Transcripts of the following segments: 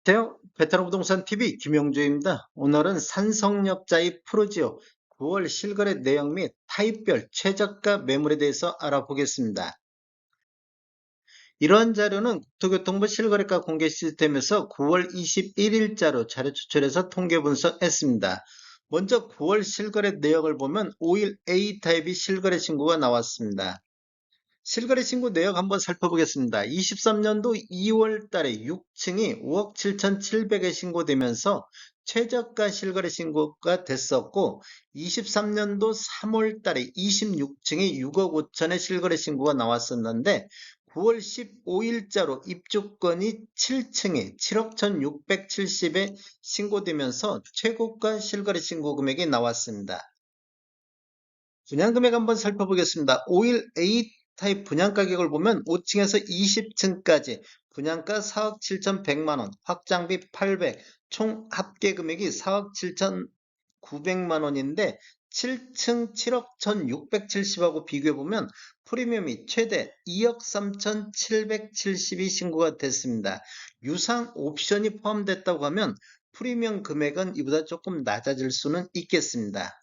안녕하세요. 베테랑 부동산 TV 김영주입니다. 오늘은 산성역자의 프로지오 9월 실거래 내용 및 타입별 최저가 매물에 대해서 알아보겠습니다. 이러한 자료는 국토교통부 실거래가 공개 시스템에서 9월 21일자로 자료 추출해서 통계 분석했습니다. 먼저 9월 실거래 내역을 보면 5일 A타입이 실거래 신고가 나왔습니다. 실거래 신고 내역 한번 살펴보겠습니다. 23년도 2월 달에 6층이 5억 7,700에 신고되면서 최저가 실거래 신고가 됐었고, 23년도 3월 달에 26층이 6억 5천에 실거래 신고가 나왔었는데, 9월 15일자로 입주권이 7층에 7억 1,670에 신고되면서 최고가 실거래 신고 금액이 나왔습니다. 분양금액 한번 살펴보겠습니다. 5일 A타입 분양가격을 보면 5층에서 20층까지 분양가 4억 7,100만원, 확장비 800, 총 합계금액이 4억 7,900만원인데 7층 7억 1,670하고 비교해보면 프리미엄이 최대 2억 3,770이 신고가 됐습니다. 유상 옵션이 포함됐다고 하면 프리미엄 금액은 이보다 조금 낮아질 수는 있겠습니다.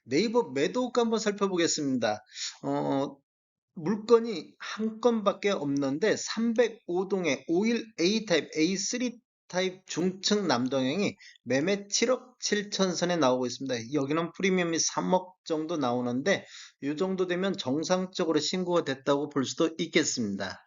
네이버 매도가 한번 살펴보겠습니다. 물건이 한 건밖에 없는데 305동의 5일 A타입, A3 타입 중층 남동형이 매매 7억 7천 선에 나오고 있습니다. 여기는 프리미엄이 3억 정도 나오는데 이 정도 되면 정상적으로 신고가 됐다고 볼 수도 있겠습니다.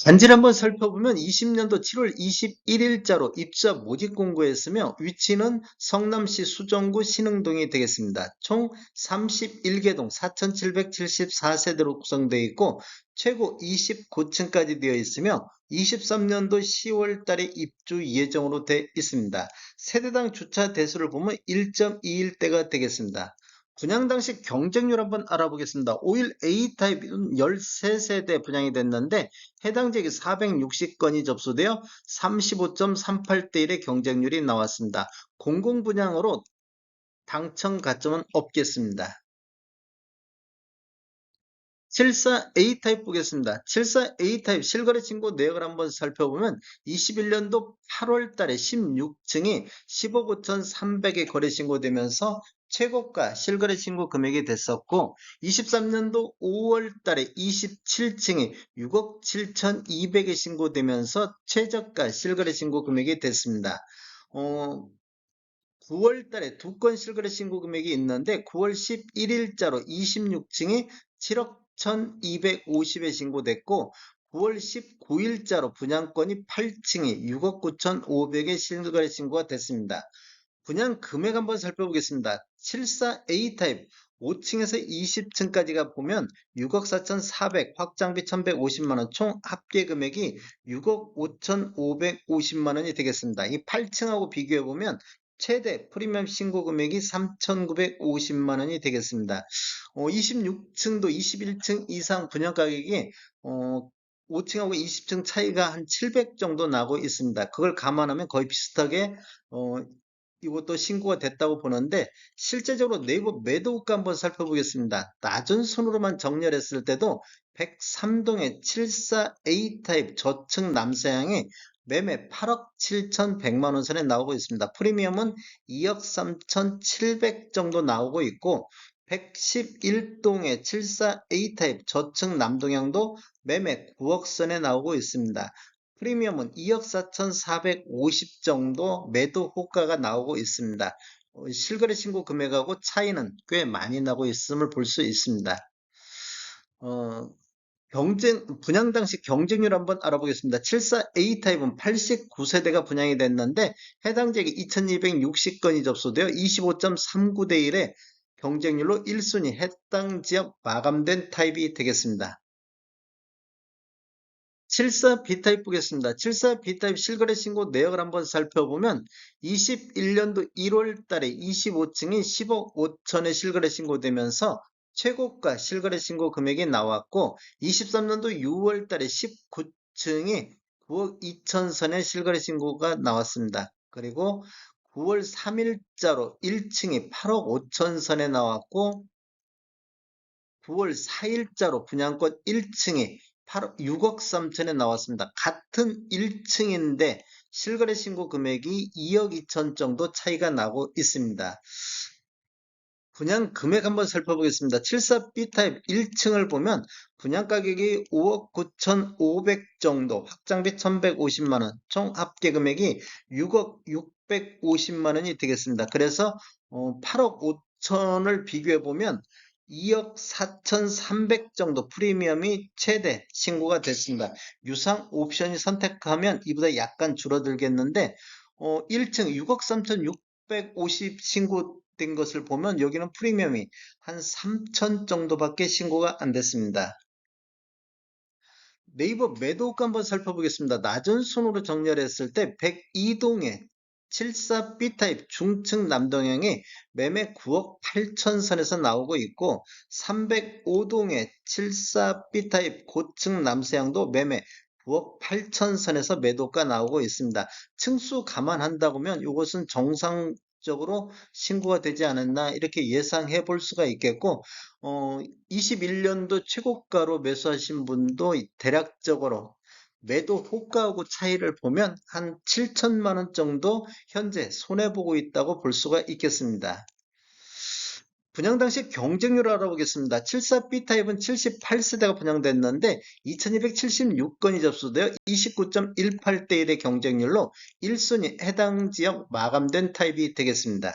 단지를 한번 살펴보면 20년도 7월 21일자로 입주자 모집 공고했으며 위치는 성남시 수정구 신흥동이 되겠습니다. 총 31개 동 4,774세대로 구성되어 있고 최고 29층까지 되어 있으며 23년도 10월 달에 입주 예정으로 되어 있습니다. 세대당 주차 대수를 보면 1.21대가 되겠습니다. 분양 당시 경쟁률 한번 알아보겠습니다. 5일 A타입은 13세대 분양이 됐는데 해당 지역이 460건이 접수되어 35.38대 1의 경쟁률이 나왔습니다. 공공분양으로 당첨 가점은 없겠습니다. 74A타입 보겠습니다. 74A타입 실거래 신고 내역을 한번 살펴보면 21년도 8월 달에 16층이 10억 5,300에 거래 신고되면서 최고가 실거래 신고 금액이 됐었고 23년도 5월 달에 27층이 6억 7,200에 신고되면서 최저가 실거래 신고 금액이 됐습니다. 9월 달에 두 건 실거래 신고 금액이 있는데 9월 11일자로 26층이 7억 1,250에 신고됐고 9월 19일자로 분양권이 8층이 6억 9,500에 실거래 신고가 됐습니다. 분양 금액 한번 살펴보겠습니다. 74A 타입 5층에서 20층까지가 보면 6억 4,400, 확장비 1,150만원, 총 합계 금액이 6억 5,550만원이 되겠습니다. 이 8층하고 비교해보면 최대 프리미엄 신고 금액이 3,950만원이 되겠습니다. 26층도 21층 이상 분양 가격이 5층하고 20층 차이가 한 700 정도 나고 있습니다. 그걸 감안하면 거의 비슷하게 이것도 신고가 됐다고 보는데 실제적으로 네이버 매도가 한번 살펴보겠습니다. 낮은 순으로만 정렬했을 때도 103동의 74A 타입 저층 남서향이 매매 8억 7,100만 원 선에 나오고 있습니다. 프리미엄은 2억 3,700 정도 나오고 있고 111동의 74A 타입 저층 남동향도 매매 9억 선에 나오고 있습니다. 프리미엄은 2억 4,450 정도 매도 호가가 나오고 있습니다. 실거래 신고 금액하고 차이는 꽤 많이 나고 있음을 볼 수 있습니다. 분양 당시 경쟁률 한번 알아보겠습니다. 74A 타입은 89세대가 분양이 됐는데 해당 지역이 2260건이 접수되어 25.39대 1의 경쟁률로 1순위 해당 지역 마감된 타입이 되겠습니다. 74B타입 보겠습니다. 74B타입 실거래 신고 내역을 한번 살펴보면 21년도 1월 달에 25층이 10억 5천에 실거래 신고되면서 최고가 실거래 신고 금액이 나왔고 23년도 6월 달에 19층이 9억 2천 선에 실거래 신고가 나왔습니다. 그리고 9월 3일자로 1층이 8억 5천 선에 나왔고 9월 4일자로 분양권 1층이 6억 3천에 나왔습니다. 같은 1층인데 실거래 신고 금액이 2억 2천 정도 차이가 나고 있습니다. 분양 금액 한번 살펴보겠습니다. 74B 타입 1층을 보면 분양 가격이 5억 9,500 정도, 확장비 1,150만 원, 총 합계 금액이 6억 650만 원이 되겠습니다. 그래서 8억 5천을 비교해 보면 2억 4,300 정도 프리미엄이 최대 신고가 됐습니다. 유상 옵션이 선택하면 이보다 약간 줄어들겠는데 1층 6억 3,650 신고된 것을 보면 여기는 프리미엄이 한 3천 정도밖에 신고가 안 됐습니다. 네이버 매도가 한번 살펴보겠습니다. 낮은 순으로 정렬했을 때 102동에 74B 타입 중층 남동향이 매매 9억 8천 선에서 나오고 있고 305동에 74B 타입 고층 남서향도 매매 9억 8천 선에서 매도가 나오고 있습니다. 층수 감안한다고 하면 이것은 정상적으로 신고가 되지 않았나 이렇게 예상해 볼 수가 있겠고 21년도 최고가로 매수하신 분도 대략적으로 매도 호가하고 차이를 보면 한 7천만 원 정도 현재 손해보고 있다고 볼 수가 있겠습니다. 분양 당시 경쟁률을 알아보겠습니다. 74B 타입은 78세대가 분양됐는데 2276건이 접수되어 29.18대 1의 경쟁률로 1순위 해당 지역 마감된 타입이 되겠습니다.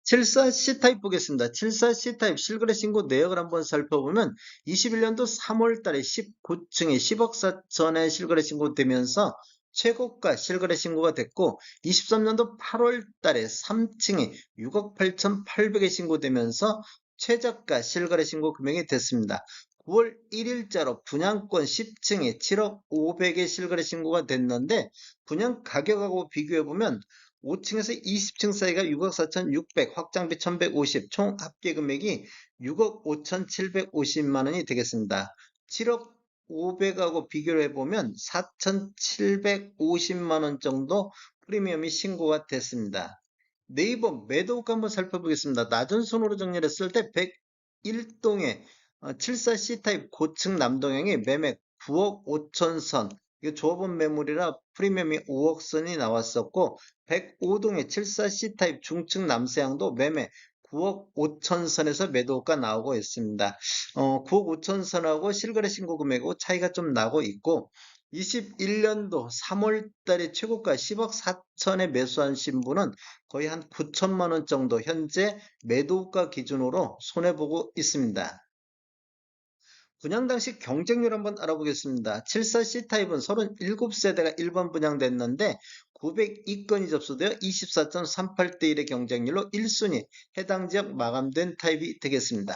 74C 타입 보겠습니다. 74C 타입 실거래 신고 내역을 한번 살펴보면 21년도 3월 달에 19층에 10억 4천에 실거래 신고되면서 최고가 실거래 신고가 됐고 23년도 8월 달에 3층에 6억 8,800에 신고되면서 최저가 실거래 신고 금액이 됐습니다. 9월 1일자로 분양권 10층에 7억 500에 실거래 신고가 됐는데 분양 가격하고 비교해보면 5층에서 20층 사이가 6억 4,600, 확장비 1,150, 총 합계 금액이 6억 5,750만 원이 되겠습니다. 7억 500하고 비교를 해보면 4,750만 원 정도 프리미엄이 신고가 됐습니다. 네이버 매도가 한번 살펴보겠습니다. 낮은 순으로 정렬했을 때 101동에 74C 타입 고층 남동향이 매매 9억 5천 선, 이거 조합원 매물이라 프리미엄이 5억 선이 나왔었고 105동의 74C 타입 중층 남서향도 매매 9억 5천 선에서 매도가 나오고 있습니다. 9억 5천 선하고 실거래 신고 금액하고 차이가 좀 나고 있고 21년도 3월 달에 최고가 10억 4천에 매수하신 분은 거의 한 9천만 원 정도 현재 매도가 기준으로 손해보고 있습니다. 분양 당시 경쟁률 한번 알아보겠습니다. 74C 타입은 37세대가 1번 분양됐는데 902건이 접수되어 24.38대 1의 경쟁률로 1순위 해당 지역 마감된 타입이 되겠습니다.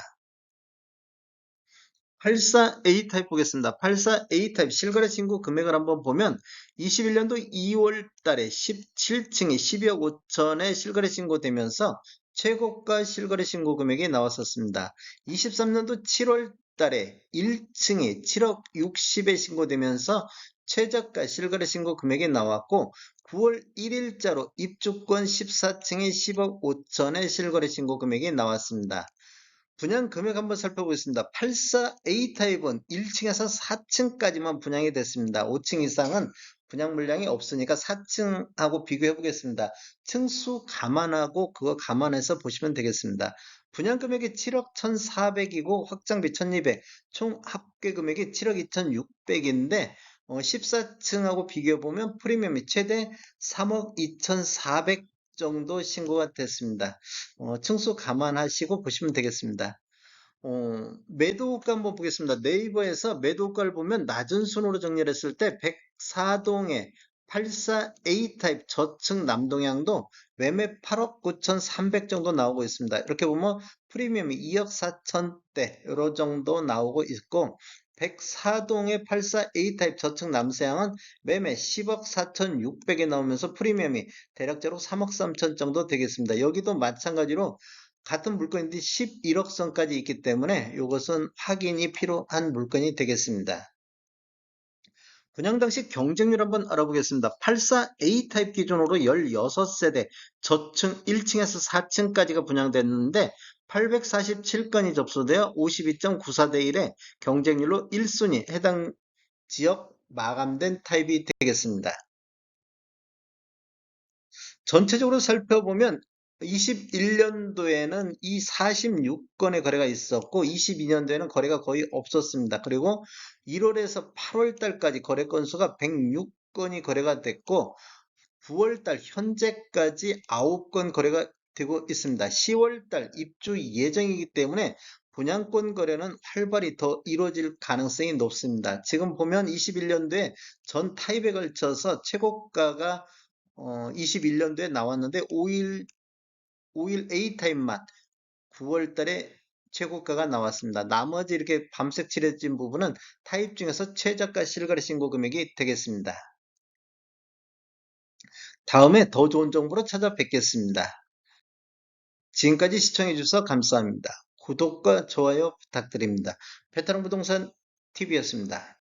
84A 타입 보겠습니다. 84A 타입 실거래 신고 금액을 한번 보면 21년도 2월 달에 17층이 12억 5천에 실거래 신고되면서 최고가 실거래 신고 금액이 나왔었습니다. 23년도 7월 달에 1층이 7억 60에 신고되면서 최저가 실거래 신고 금액이 나왔고 9월 1일자로 입주권 14층이 10억 5천에 실거래 신고 금액이 나왔습니다. 분양 금액 한번 살펴보겠습니다. 84A 타입은 1층에서 4층까지만 분양이 됐습니다. 5층 이상은 분양 물량이 없으니까 4층하고 비교해 보겠습니다. 층수 감안하고 그거 감안해서 보시면 되겠습니다. 분양 금액이 7억 1,400이고 확장비 1,200, 총 합계 금액이 7억 2,600인데 14층하고 비교해 보면 프리미엄이 최대 3억 2,400 정도 신고가 됐습니다. 층수 감안하시고 보시면 되겠습니다. 매도가 한번 보겠습니다. 네이버에서 매도가를 보면 낮은 순으로 정렬했을 때 104동에 84A 타입 저층 남동향도 매매 8억 9,300 정도 나오고 있습니다. 이렇게 보면 프리미엄이 2억 4천대 이 정도 나오고 있고 104동의 84A 타입 저층 남서향은 매매 10억 4,600에 나오면서 프리미엄이 대략적으로 3억 3천 정도 되겠습니다. 여기도 마찬가지로 같은 물건인데 11억 선까지 있기 때문에 이것은 확인이 필요한 물건이 되겠습니다. 분양 당시 경쟁률 한번 알아보겠습니다. 84A 타입 기준으로 16세대 저층 1층에서 4층까지가 분양됐는데 847건이 접수되어 52.94대 1의 경쟁률로 1순위 해당 지역 마감된 타입이 되겠습니다. 전체적으로 살펴보면 21년도에는 이 46건의 거래가 있었고 22년도에는 거래가 거의 없었습니다. 그리고 1월에서 8월 달까지 거래 건수가 106건이 거래가 됐고 9월 달 현재까지 9건 거래가 되고 있습니다. 10월 달 입주 예정이기 때문에 분양권 거래는 활발히 더 이루어질 가능성이 높습니다. 지금 보면 21년도에 전 타입에 걸쳐서 최고가가 21년도에 나왔는데 5일 A 타입만 9월 달에 최고가가 나왔습니다. 나머지 이렇게 밤색 칠해진 부분은 타입 중에서 최저가 실거래 신고 금액이 되겠습니다. 다음에 더 좋은 정보로 찾아뵙겠습니다. 지금까지 시청해주셔서 감사합니다. 구독과 좋아요 부탁드립니다. 베테랑 부동산 TV였습니다.